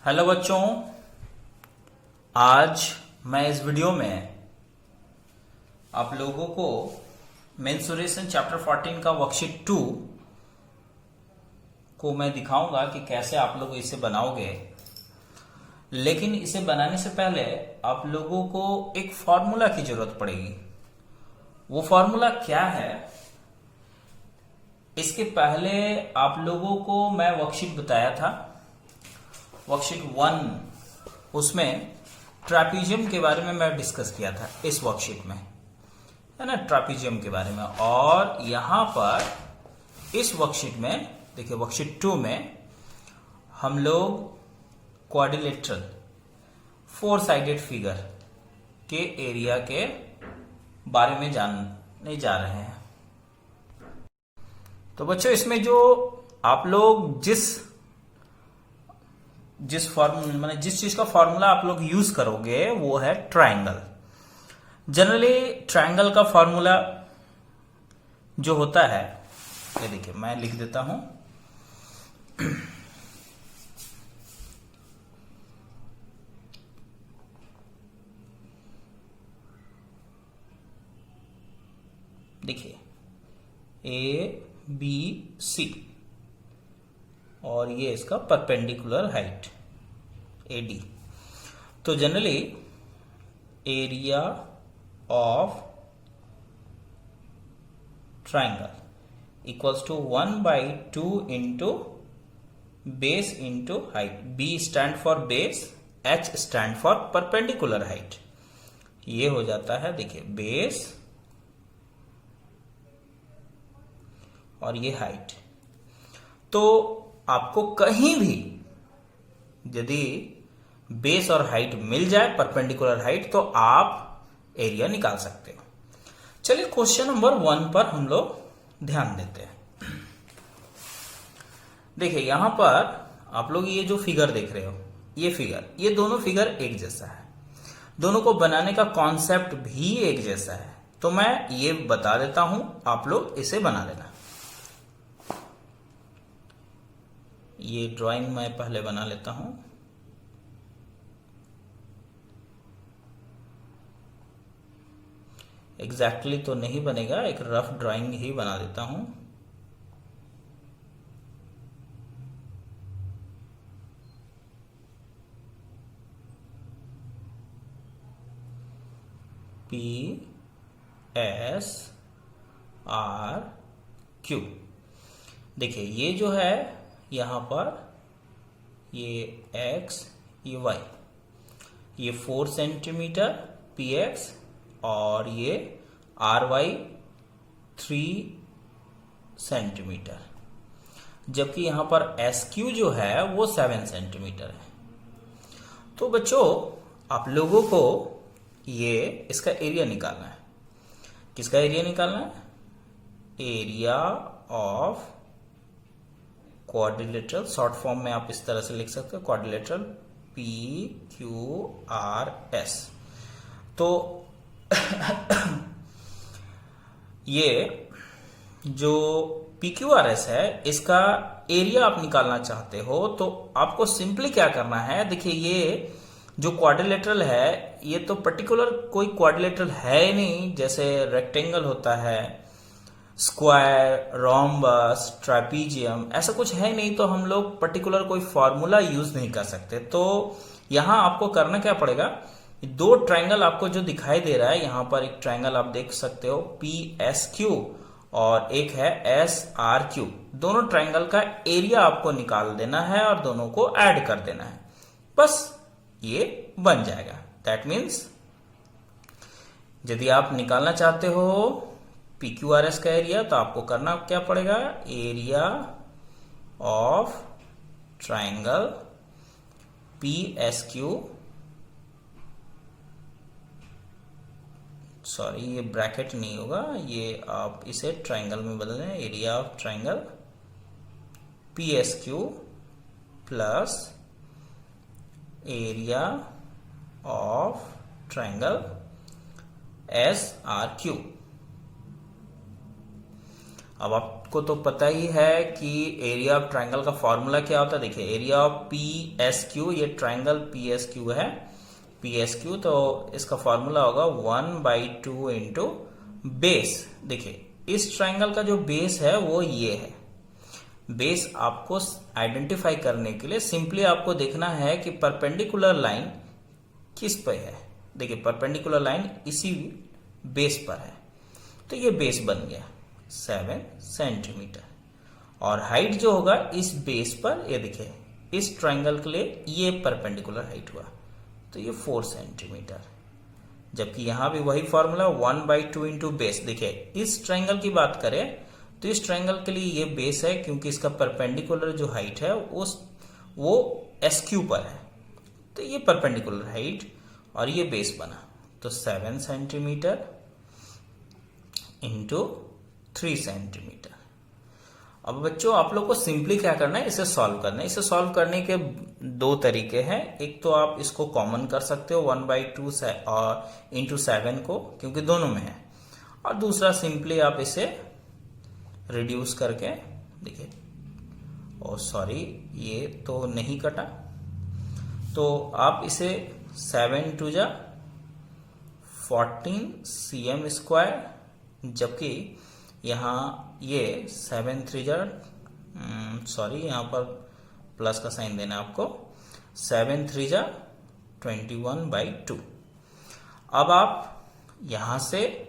Hello बच्चों, आज मैं इस वीडियो में आप लोगों को मेंसुरेशन चैप्टर 14 का वर्कशीट 2 को मैं दिखाऊंगा कि कैसे आप लोग इसे बनाओगे। लेकिन इसे बनाने से पहले आप लोगों को एक फॉर्मूला की जरूरत पड़ेगी। वो फॉर्मूला क्या है, इसके पहले आप लोगों को मैं वर्कशीट बताया था, वर्कशीट 1, उसमें ट्रापीजियम के बारे में मैं डिस्कस किया था इस वर्कशीट में, है ना, ट्रापीजियम के बारे में। और यहां पर इस वर्कशीट में देखिए, वर्कशीट 2 में हम लोग क्वाड्रिलेटरल 4 साइडेड फिगर के एरिया के बारे में जानने जा रहे हैं। तो बच्चों, इसमें जो आप लोग जिस चीज का फॉर्मूला आप लोग यूज करोगे वो है ट्रायंगल। जनरली ट्रायंगल का फॉर्मूला जो होता है, ये देखिए मैं लिख देता हूं। देखिए ABC और ये इसका परपेंडिकुलर हाइट AD। तो generally area of triangle equals to 1/2 into base into height. B stand for base, H stand for perpendicular height. ये हो जाता है, देखिए, बेस और ये हाइट। तो आपको कहीं भी यदि बेस और हाइट मिल जाए, परपेंडिकुलर हाइट, तो आप एरिया निकाल सकते हो। चलिए क्वेश्चन नंबर 1 पर हम लोग ध्यान देते हैं। देखिए यहां पर आप लोग ये जो फिगर देख रहे हो, ये दोनों फिगर एक जैसा है, दोनों को बनाने का कॉन्सेप्ट भी एक जैसा है। तो मैं ये बता देता हूं, आप लोग इसे बना लेना। ये ड्राइंग मैं पहले बना लेता हूं। एग्जैक्टली तो नहीं बनेगा, एक रफ ड्राइंग ही बना देता हूं। PSRQ। देखिए ये जो है यहां पर, ये X, ये Y, ये 4 सेंटीमीटर PX और ये RY 3 सेंटीमीटर, जबकि यहां पर SQ जो है वो 7 सेंटीमीटर है। तो बच्चों, आप लोगों को ये इसका एरिया निकालना है। किसका एरिया निकालना है? Area of quadrilateral, short form में आप इस तरह से लिख सकते हो, क्वाड्रिलेटरल PQRS। तो ये जो PQRS है, इसका एरिया आप निकालना चाहते हो तो आपको सिंपली क्या करना है, देखिए ये जो क्वाड्रिलेटरल है, ये तो पर्टिकुलर कोई क्वाड्रिलेटरल है ही नहीं। जैसे रेक्टेंगल होता है, स्क्वायर, रोम्बस, ट्रापीजियम, ऐसा कुछ है नहीं, तो हम लोग पर्टिकुलर कोई फॉर्मूला यूज नहीं कर सकते। तो यहां आपको करना क्या पड़ेगा, दो ट्रायंगल आपको जो दिखाई दे रहा है, यहां पर एक ट्रायंगल आप देख सकते हो PSQ और एक है SRQ। दोनों ट्रायंगल का एरिया आपको निकाल देना है और दोनों को ऐड कर देना है, बस ये बन जाएगा। दैट मीन्स यदि आप निकालना चाहते हो PQRS का एरिया, तो आपको करना क्या पड़ेगा, area of triangle PSQ, sorry ये ब्रैकेट नहीं होगा, ये आप इसे ट्रायंगल में बदल दें, area of triangle PSQ plus area of triangle SRQ। अब आपको तो पता ही है कि एरिया ऑफ ट्रायंगल का फॉर्मूला क्या होता है। देखिए area of P S Q, ये ट्रायंगल पी एस क्यू है, पी एस क्यू, तो इसका फॉर्मूला होगा 1/2 इंटू बेस। देखिए इस ट्रायंगल का जो बेस है वो ये है। बेस आपको आइडेंटिफाई करने के लिए सिंपली आपको देखना है कि परपेंडिकुलर लाइन किस पे है। देखिए परपेंडिकुलर लाइन इसी बेस पर है, तो ये बेस बन गया 7 सेंटीमीटर। और हाइट जो होगा इस बेस पर, ये देखिए इस ट्रायंगल के लिए ये परपेंडिकुलर हाइट हुआ, तो ये 4 सेंटीमीटर। जबकि यहां भी वही फॉर्मूला 1/2 इंटू बेस। देखिए इस ट्रायंगल की बात करें तो इस ट्रायंगल के लिए ये बेस है, क्योंकि इसका परपेंडिकुलर जो हाइट है वो एस क्यू पर है, तो ये परपेंडिकुलर हाइट और ये बेस बना, तो 7 सेंटीमीटर इंटू 3 सेंटीमीटर। अब बच्चों आप लोग को सिंपली क्या करना है, इसे सॉल्व करना है। इसे सॉल्व करने के दो तरीके हैं। एक तो आप इसको कॉमन कर सकते हो 1/2 और इंटू 7 को, क्योंकि दोनों में है, और दूसरा सिंपली आप इसे रिड्यूस करके, देखिए ओ सॉरी ये तो नहीं कटा, तो आप इसे 7 टू जा 14 cm स्क्वायर, जबकि यहाँ ये 7 3 जा सॉरी यहाँ पर प्लस का साइन देना है आपको, 7 3 जा 21/2। अब आप यहां से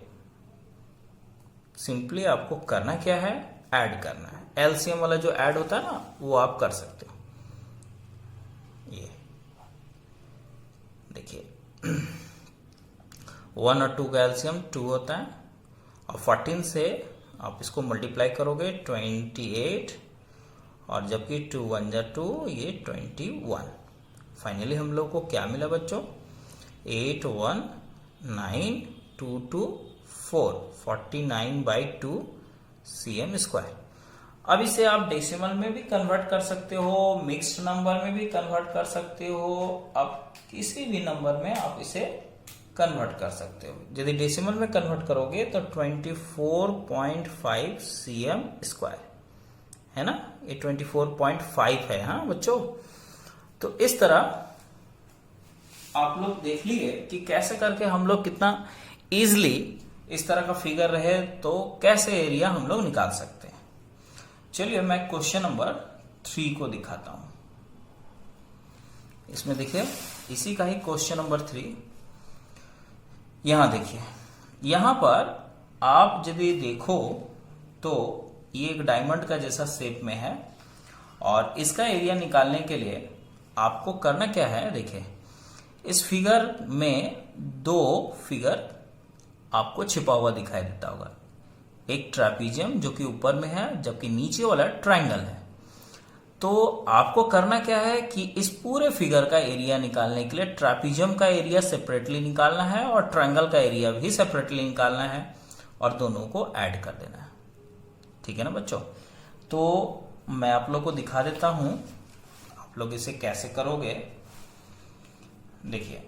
सिंपली आपको करना क्या है, ऐड करना है। एलसीएम वाला जो ऐड होता है ना, वो आप कर सकते हो। ये देखिए 1 और 2 का एलसीएम 2 होता है, और 14 से आप इसको मल्टीप्लाई करोगे 28, और जबकि 2 1 जा 2, ये 21। फाइनली हम लोग को क्या मिला बच्चों, 81922 49/2 cm स्क्वायर। अब इसे आप डेसिमल में भी कन्वर्ट कर सकते हो, मिक्स्ड नंबर में भी कन्वर्ट कर सकते हो, आप किसी भी नंबर में आप इसे कन्वर्ट कर सकते हो। यदि डेसिमल में कन्वर्ट करोगे तो 24.5 cm स्क्वायर है ना, ये 24.5 है। हाँ बच्चों, तो इस तरह आप लोग देख लिए कि कैसे करके हम लोग कितना इजीली इस तरह का फिगर रहे तो कैसे एरिया हम लोग निकाल सकते हैं। चलिए मैं क्वेश्चन नंबर 3 को दिखाता हूं। इसमें देखिए इसी का ही क्वेश्चन नंबर 3। यहां देखिए, यहां पर आप यदि देखो तो ये एक डायमंड का जैसा शेप में है, और इसका एरिया निकालने के लिए आपको करना क्या है, देखिए इस फिगर में 2 फिगर आपको छिपा हुआ दिखाई देता होगा। एक ट्रापीजियम जो कि ऊपर में है, जबकि नीचे वाला ट्रायंगल है। तो आपको करना क्या है कि इस पूरे फिगर का एरिया निकालने के लिए ट्रापीजियम का एरिया सेपरेटली निकालना है और ट्रायंगल का एरिया भी सेपरेटली निकालना है, और दोनों को ऐड कर देना है। ठीक है ना बच्चों, तो मैं आप लोग को दिखा देता हूं आप लोग इसे कैसे करोगे। देखिए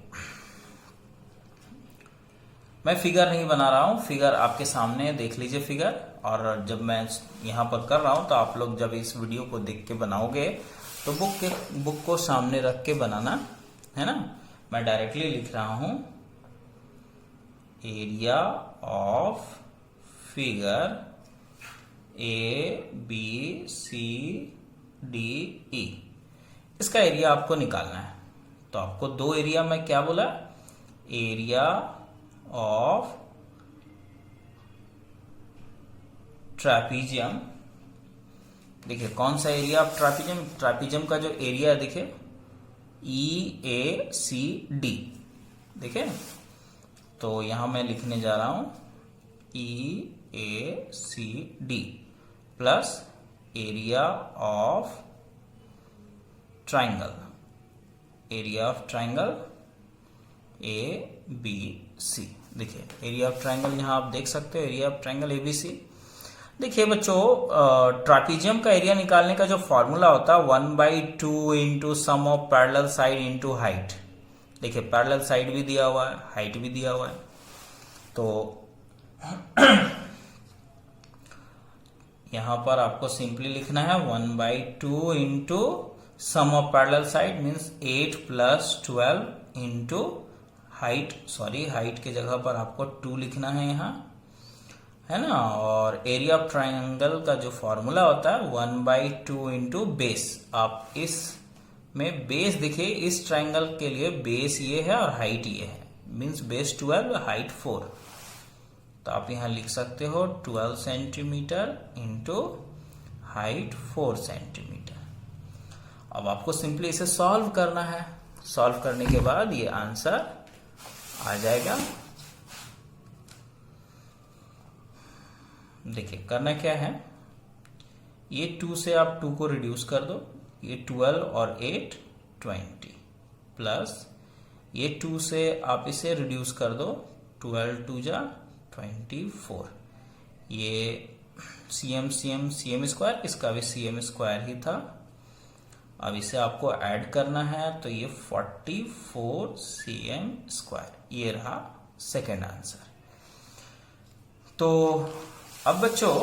मैं फिगर नहीं बना रहा हूं, फिगर आपके सामने देख लीजिए फिगर, और जब मैं यहां पर कर रहा हूं तो आप लोग जब इस वीडियो को देख के बनाओगे तो बुक को सामने रख के बनाना है ना। मैं डायरेक्टली लिख रहा हूं एरिया ऑफ फिगर ABCDE, इसका एरिया आपको निकालना है। तो आपको 2 एरिया में क्या बोला, एरिया ऑफ ट्रापीजियम। देखिए कौन सा एरिया ऑफ ट्रापीजियम, ट्रापीजियम का जो एरिया है देखिए EACD। देखिए तो यहां मैं लिखने जा रहा हूं EACD plus area of triangle, area of triangle ABC। देखिए एरिया ऑफ ट्रायंगल यहां आप देख सकते हो, एरिया ऑफ ट्रायंगल ABC। देखिए बच्चों ट्रापीजियम का एरिया निकालने का जो फॉर्मूला होता है 1/2 into sum of parallel side into height. देखिए पैरेलल साइड भी दिया हुआ है, हाइट भी दिया हुआ है। तो यहां पर आपको सिंपली लिखना है 1/2 into sum of parallel side means 8 + 12 into height की जगह पर आपको 2 लिखना है यहाँ, है ना। और एरिया ऑफ ट्राइंगल का जो फॉर्मूला होता है 1/2 इंटू बेस। आप इस में बेस देखिए, इस ट्राइंगल के लिए बेस ये है और हाइट ये है, मीन्स बेस 12 हाइट 4। तो आप यहां लिख सकते हो 12 सेंटीमीटर इंटू हाइट 4 सेंटीमीटर। अब आपको सिंपली इसे सॉल्व करना है। सॉल्व करने के बाद ये आंसर आ जाएगा। देखिए करना क्या है, ये 2 से आप 2 को रिड्यूस कर दो, ये 12 और 8 20 प्लस ये 2 से आप इसे रिड्यूस कर दो, 12 2 जा 24। ये cm स्क्वायर, इसका भी cm स्क्वायर ही था। अब इसे आपको ऐड करना है तो ये 44 cm स्क्वायर, ये रहा सेकेंड आंसर। तो अब बच्चों,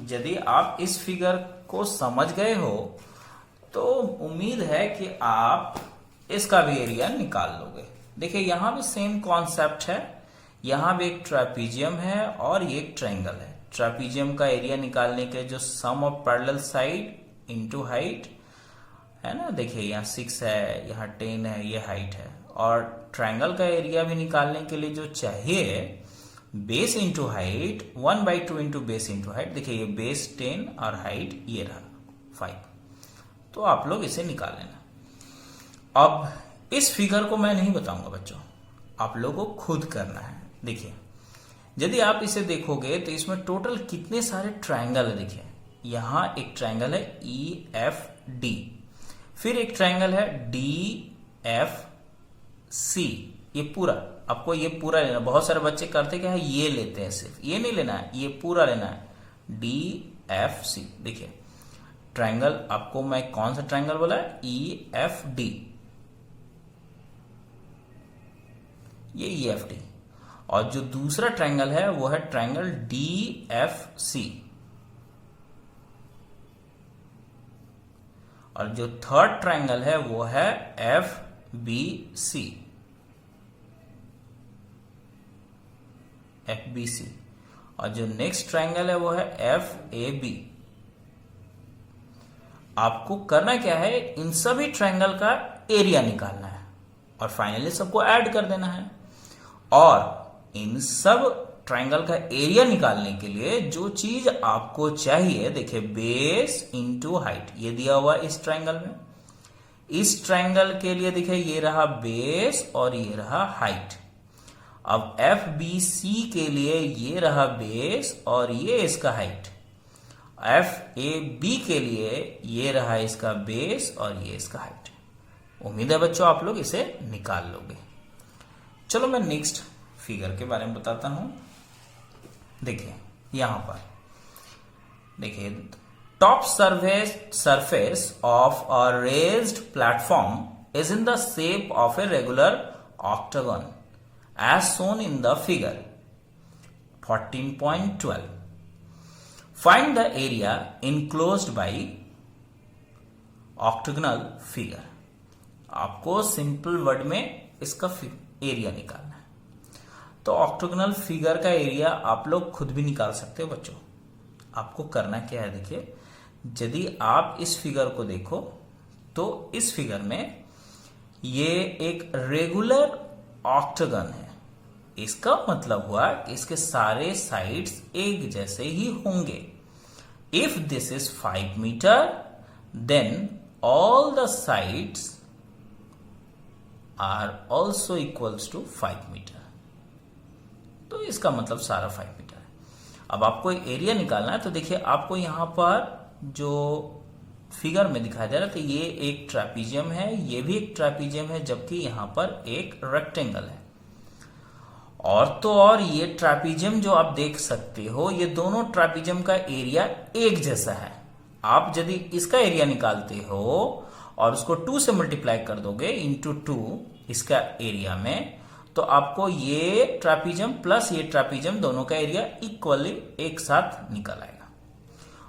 यदि आप इस फिगर को समझ गए हो तो उम्मीद है कि आप इसका भी एरिया निकाल लोगे। देखिए यहां भी सेम कॉन्सेप्ट है, यहां भी एक ट्रापीजियम है और ये एक ट्रायंगल है। ट्रापीजियम का एरिया निकालने के जो sum of parallel side into height है ना, देखिए यहाँ 6 है, यहाँ 10 है, ये हाइट है। और ट्रायंगल का एरिया भी निकालने के लिए जो चाहिए base into height 1/2 into base into height. देखिए ये बेस 10 और हाइट ये रहा 5। तो आप लोग इसे निकाल लेना। अब इस फिगर को मैं नहीं बताऊंगा बच्चों, आप लोगों को खुद करना है। देखिए यदि आप इसे देखोगे तो इसमें टोटल कितने सारे ट्रायंगल है। देखिए यहां एक ट्रायंगल है EFD, फिर एक ट्रायंगल है DFC। ये पूरा आपको ये पूरा लेना। बहुत सारे बच्चे करते क्या है, ये लेते हैं, सिर्फ ये नहीं लेना है, ये पूरा लेना है DFC। देखिए ट्रायंगल आपको मैं कौन सा ट्रायंगल बोला है, EFD, ये EFD। और जो दूसरा ट्रायंगल है वो है ट्रायंगल DFC। और जो थर्ड ट्रायंगल है वो है FBC। और जो नेक्स्ट ट्रायंगल है वो है FAB। आपको करना क्या है, इन सभी ट्रायंगल का एरिया निकालना है और फाइनली सबको ऐड कर देना है। और इन सब ट्रायंगल का एरिया निकालने के लिए जो चीज आपको चाहिए, देखिए बेस इंटू हाइट, ये दिया हुआ इस ट्रायंगल में। इस ट्रायंगल के लिए देखिए ये रहा बेस और ये रहा हाइट। अब FBC के लिए ये रहा बेस और ये इसका हाइट। FAB के लिए ये रहा इसका बेस और ये इसका हाइट। उम्मीद है बच्चों आप लोग इसे निकाल लोगे। चलो मैं नेक्स्ट फिगर के बारे में बताता हूं। देखिए यहां पर देखिए top surface of a raised platform is in the shape of a regular octagon as shown in the figure 14.12. Find the area enclosed by octagonal figure. आपको सिंपल वर्ड में इसका एरिया निकालना है। तो ऑक्टागोनल फिगर का area आप लोग खुद भी निकाल सकते हो बच्चों। आपको करना क्या है, देखिए यदि आप इस फिगर को देखो तो इस फिगर में ये एक रेगुलर ऑक्टागन है। इसका मतलब हुआ कि इसके सारे साइड्स एक जैसे ही होंगे। If this is 5 metre then all the sides are also equals to 5 metre. तो इसका मतलब सारा 5 मीटर है। अब आपको एरिया निकालना है, तो देखिए आपको यहां पर जो फिगर में दिखाया जा रहा है, तो ये एक ट्रापीजियम है, ये भी एक ट्रापीजियम है, जबकि यहां पर एक रेक्टेंगल है। और तो और ये ट्रापीजियम जो आप देख सकते हो, ये दोनों ट्रापीजियम का एरिया एक जैसा है। आप यदि इसका एरिया निकालते हो और उसको 2 से मल्टीप्लाई कर दोगे इंटू 2 इसका एरिया में, तो आपको ये ट्रापीजियम प्लस ये ट्रापीजियम दोनों का एरिया इक्वली एक साथ निकल आएगा।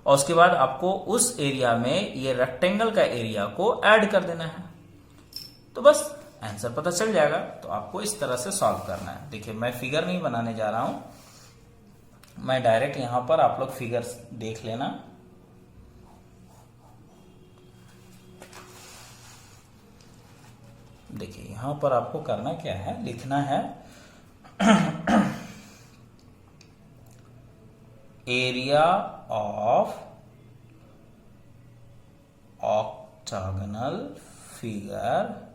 और उसके बाद आपको उस एरिया में ये रेक्टेंगल का एरिया को ऐड कर देना है, तो बस आंसर पता चल जाएगा। तो आपको इस तरह से सॉल्व करना है। देखिए मैं फिगर नहीं बनाने जा रहा हूं, मैं डायरेक्ट यहां पर, आप लोग फिगर देख लेना। देखिए यहां पर आपको करना क्या है, लिखना है area of octagonal figure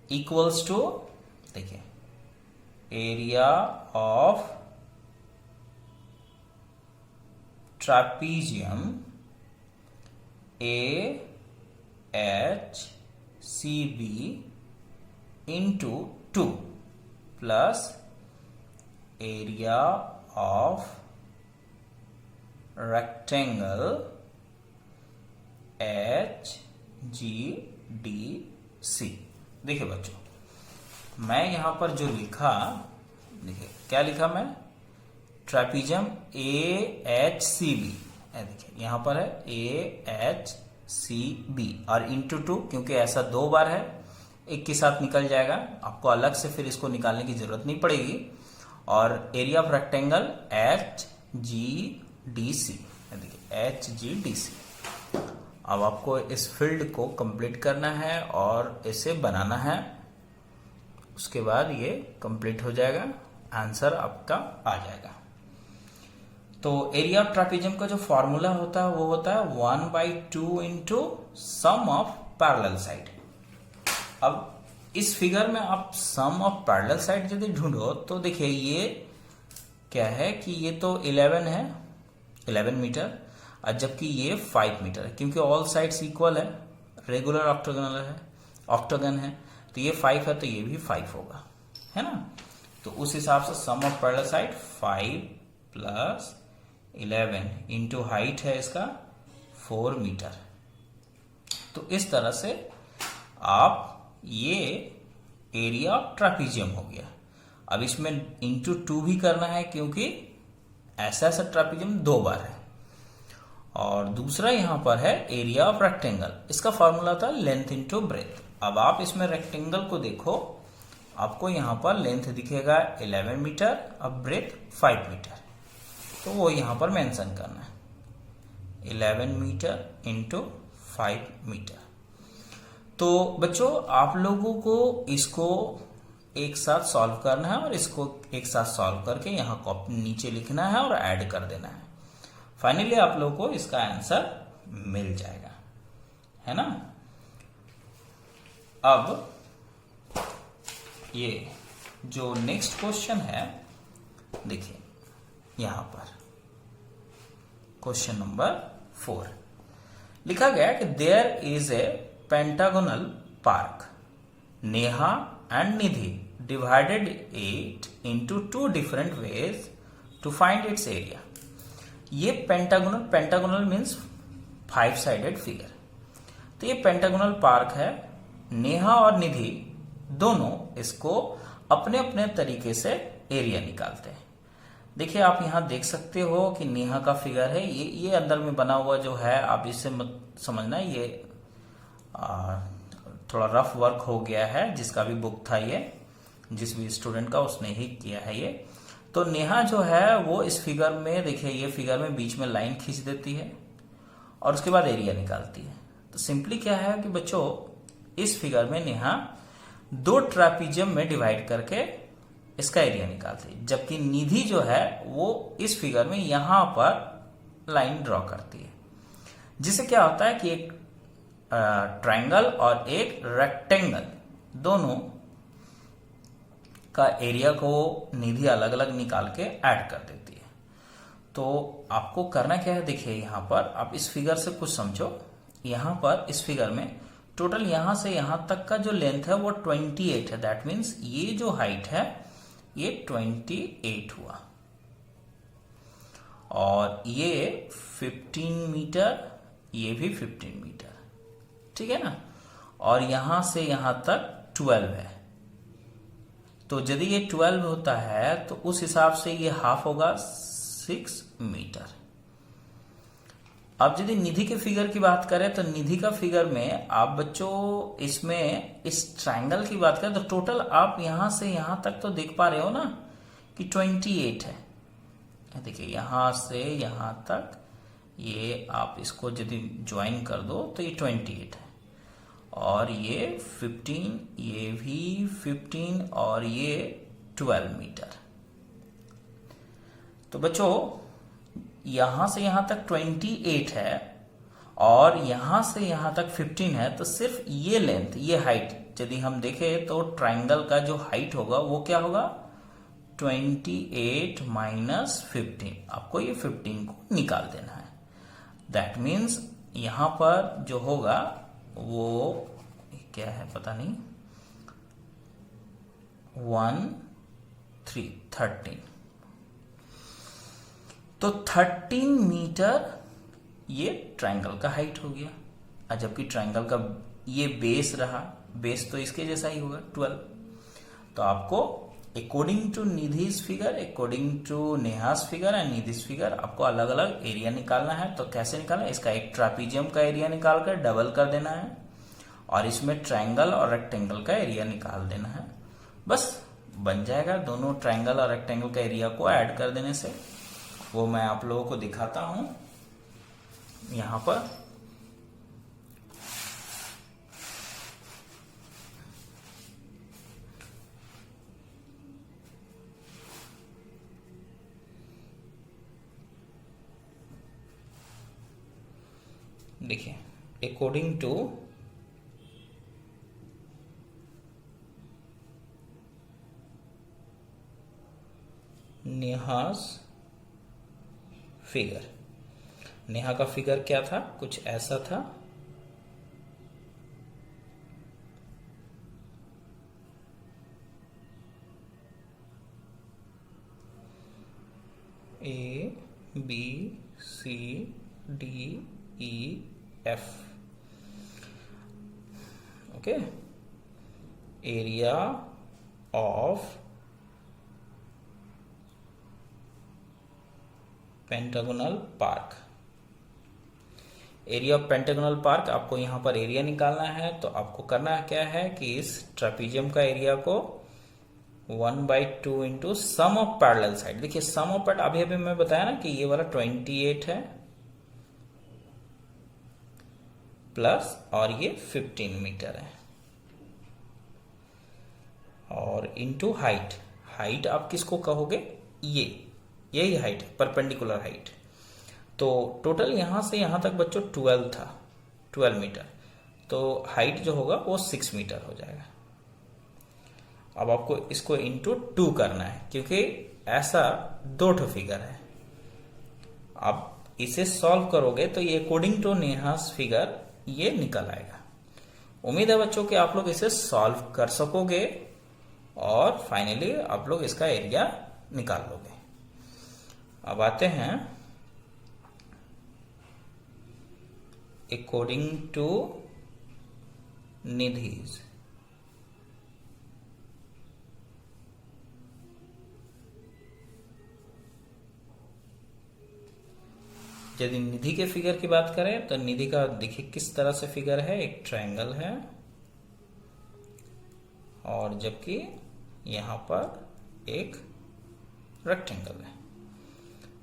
equals to, देखिए area of trapezium AHCB into 2 plus area of rectangle HGDC। देखिए बच्चों, मैं यहां पर जो लिखा, देखिए क्या लिखा मैं, ट्रापीजियम AHCB, देखिए यहां पर है AHCB और इंटू 2, क्योंकि ऐसा 2 बार है, एक के साथ निकल जाएगा, आपको अलग से फिर इसको निकालने की जरूरत नहीं पड़ेगी। और एरिया ऑफ रेक्टेंगल HGDC, देखिए HGDC। अब आपको इस फील्ड को कंप्लीट करना है और इसे बनाना है, उसके बाद ये कंप्लीट हो जाएगा, आंसर आपका आ जाएगा। तो एरिया ऑफ ट्रापीजियम का जो फॉर्मूला होता है वो होता है 1/2 into sum of parallel side. अब इस फिगर में आप सम ऑफ पैरेलल साइड यदि ढूंढो तो देखिए ये क्या है कि ये तो 11 है, 11 मीटर, और जबकि ये 5 मीटर है, क्योंकि ऑल साइड्स इक्वल है, रेगुलर ऑक्टागोनल है, ऑक्टागन है, तो ये 5 है तो ये भी 5 होगा, है ना। तो उस हिसाब से sum of parallel side 5 plus 11 into height है इसका 4 मीटर। तो इस तरह से आप, ये एरिया ऑफ ट्रापीजियम हो गया। अब इसमें इंटू 2 भी करना है, क्योंकि ऐसा ट्रापीजियम 2 बार है। और दूसरा यहां पर है एरिया ऑफ रेक्टेंगल, इसका फॉर्मूला था लेंथ इंटू ब्रेथ। अब आप इसमें रेक्टेंगल को देखो, आपको यहां पर लेंथ दिखेगा 11 मीटर, अब ब्रेथ 5 मीटर, तो वो यहां पर मेंशन करना है 11 मीटर इंटू 5 मीटर। तो बच्चों आप लोगों को इसको एक साथ सॉल्व करना है और इसको एक साथ सॉल्व करके यहाँ कॉपी नीचे लिखना है और ऐड कर देना है। फाइनली आप लोगों को इसका आंसर मिल जाएगा, है ना। अब ये जो नेक्स्ट क्वेश्चन है, देखिए यहां पर क्वेश्चन नंबर 4 लिखा गया कि there is a pentagonal park, Neha and Nidhi divided it into 2 different ways to find its area. ये पेंटागोनल मीन्स 5 साइडेड फिगर। तो ये पेंटागोनल पार्क है, नेहा और निधि दोनों इसको अपने अपने तरीके से एरिया निकालते हैं। देखिए आप यहां देख सकते हो कि नेहा का फिगर है, ये अंदर में बना हुआ जो है, आप इससे मत समझना, ये थोड़ा रफ वर्क हो गया है, जिसका भी बुक था ये, जिस भी स्टूडेंट का, उसने ही किया है ये। तो नेहा जो है वो इस फिगर में, देखिए ये फिगर में बीच में लाइन खींच देती है और उसके बाद एरिया निकालती है। तो सिंपली क्या है कि बच्चों इस फिगर में नेहा 2 ट्रापीजियम में डिवाइड करके इसका एरिया निकालती है, जबकि निधि जो है वो इस फिगर में यहां पर लाइन ड्रॉ करती है, जिससे क्या होता है कि एक ट्रायंगल और एक रेक्टेंगल दोनों का एरिया को निधि अलग अलग निकाल के ऐड कर देती है। तो आपको करना क्या है, देखिए यहां पर आप इस फिगर से कुछ समझो। यहां पर इस फिगर में टोटल यहां से यहां तक का जो लेंथ है वो 28 है, दैट मीन्स ये जो हाइट है ये 28 हुआ, और ये 15 मीटर, ये भी 15 मीटर, ठीक है ना। और यहां से यहां तक 12 है, तो यदि ये 12 होता है तो उस हिसाब से ये हाफ होगा 6 मीटर, अब यदि निधि के फिगर की बात करें तो निधि का फिगर में आप बच्चों इसमें इस ट्रायंगल की बात करें तो टोटल आप यहां से यहां तक तो देख पा रहे हो ना कि 28 है। देखिए यहां से यहां तक ये आप इसको यदि ज्वाइन कर दो तो ये 28 है, और ये 15, ये भी 15 और ये 12 मीटर। तो बच्चों यहां से यहां तक 28 है और यहां से यहां तक 15 है, तो सिर्फ ये लेंथ, ये हाइट यदि हम देखें तो ट्राइंगल का जो हाइट होगा वो क्या होगा, 28 माइनस 15। आपको ये 15 को निकाल देना है। दैट मीन्स यहां पर जो होगा वो क्या है पता नहीं, 13। तो 13 मीटर ये ट्रायंगल का हाइट हो गया। और जबकि ट्रायंगल का ये बेस रहा, बेस तो इसके जैसा ही होगा 12। तो आपको according to Nidhi's figure, according to Neha's figure and Nidhi's figure आपको अलग अलग एरिया निकालना है। तो कैसे निकालना है, इसका एक ट्रापीजियम का एरिया निकाल कर डबल कर देना है और इसमें ट्रायंगल और रेक्टेंगल का एरिया निकाल देना है। बस बन जाएगा। दोनों ट्रायंगल और रेक्टेंगल का एरिया को ऐड कर देने से, वो मैं आप लोगों को दिखाता हूं यहां पर। देखिए according to Neha's figure, Neha का फिगर क्या था, कुछ ऐसा था। A B C D E F, okay. Area of pentagonal park, area of pentagonal park आपको यहां पर एरिया निकालना है। तो आपको करना क्या है कि इस ट्रापीजियम का एरिया को 1/2 into sum of parallel side. देखिए सम ऑफ पैरेलल अभी अभी मैं बताया ना कि ये वाला 28 है प्लस और ये 15 मीटर है, और इंटू हाइट। हाइट आप किसको कहोगे, यही हाइट है, परपेंडिकुलर हाइट। तो टोटल यहां से यहां तक बच्चों 12 था, 12 मीटर। तो हाइट जो होगा वो 6 मीटर हो जाएगा। अब आपको इसको इंटू 2 करना है क्योंकि ऐसा दो ठो फिगर है। आप इसे सॉल्व करोगे तो ये अकॉर्डिंग टू नेहास फिगर ये निकल आएगा। उम्मीद है बच्चों कि आप लोग इसे सॉल्व कर सकोगे और फाइनली आप लोग इसका एरिया निकाल लोगे। अब आते हैं अकॉर्डिंग टू निधिज। यदि निधि के फिगर की बात करें तो निधि का देखिए किस तरह से फिगर है, एक ट्रायंगल है और जबकि यहां पर एक रेक्टेंगल है।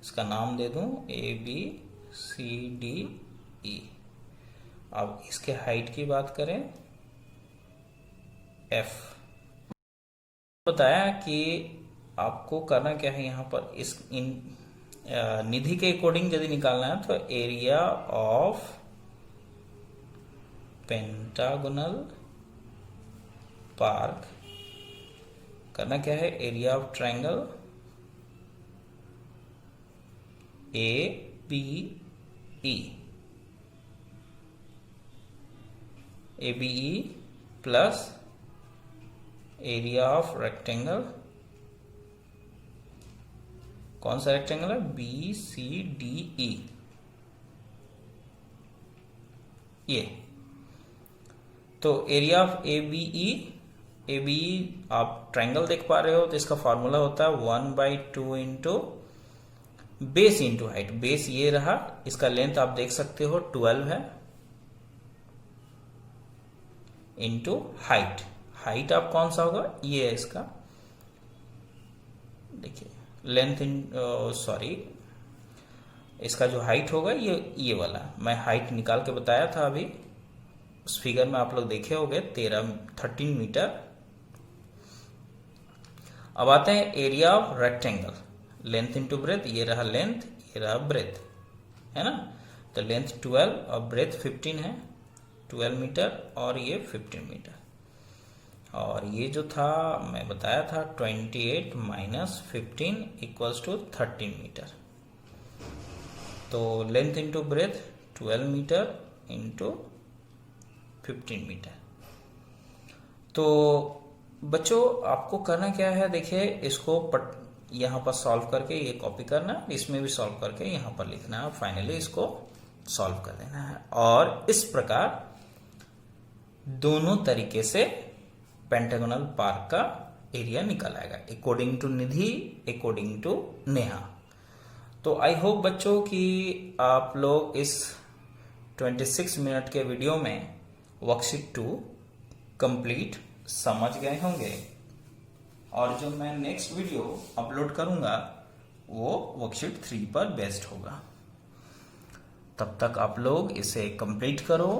इसका नाम दे दूं ABCDE। अब इसके हाइट की बात करें F। बताया कि आपको करना क्या है यहां पर, इस निधि के अकॉर्डिंग यदि निकालना है तो एरिया ऑफ पेंटागोनल पार्क, करना क्या है, area of triangle ABE plus area of rectangle, कौन सा रेक्टेंगल है, BCDE। ये तो एरिया ऑफ ABE आप ट्रायंगल देख पा रहे हो तो इसका फॉर्मूला होता है 1/2 into base into height, base ये रहा, इसका लेंथ आप देख सकते हो 12 है, इंटू हाइट, हाइट आप कौन सा होगा, ये है इसका, देखिए लेंथ इन सॉरी इसका जो हाइट होगा ये वाला, मैं हाइट निकाल के बताया था अभी, उस फिगर में आप लोग देखे होंगे 13 मीटर। अब आते हैं area of rectangle, length into breath, ये रहा लेंथ, ये रहा ब्रेथ, है ना। तो लेंथ 12 और ब्रेथ 15 है, 12 मीटर और ये 15 मीटर। और ये जो था मैं बताया था 28 माइनस 15 इक्वल्स टू 13 मीटर। तो length into breadth 12 metre into 15 metre. तो बच्चों आपको करना क्या है, देखिए इसको यहाँ पर सॉल्व करके ये कॉपी करना, इसमें भी सॉल्व करके यहाँ पर लिखना है, फाइनली इसको सॉल्व कर देना है। और इस प्रकार दोनों तरीके से पेंटागोनल पार्क का एरिया निकल आएगा, according to Nidhi, according to Neha. तो आई होप बच्चों कि आप लोग इस 26 मिनट के वीडियो में वर्कशीट 2 कंप्लीट समझ गए होंगे, और जो मैं नेक्स्ट वीडियो अपलोड करूंगा वो वर्कशीट 3 पर बेस्ड होगा। तब तक आप लोग इसे कंप्लीट करो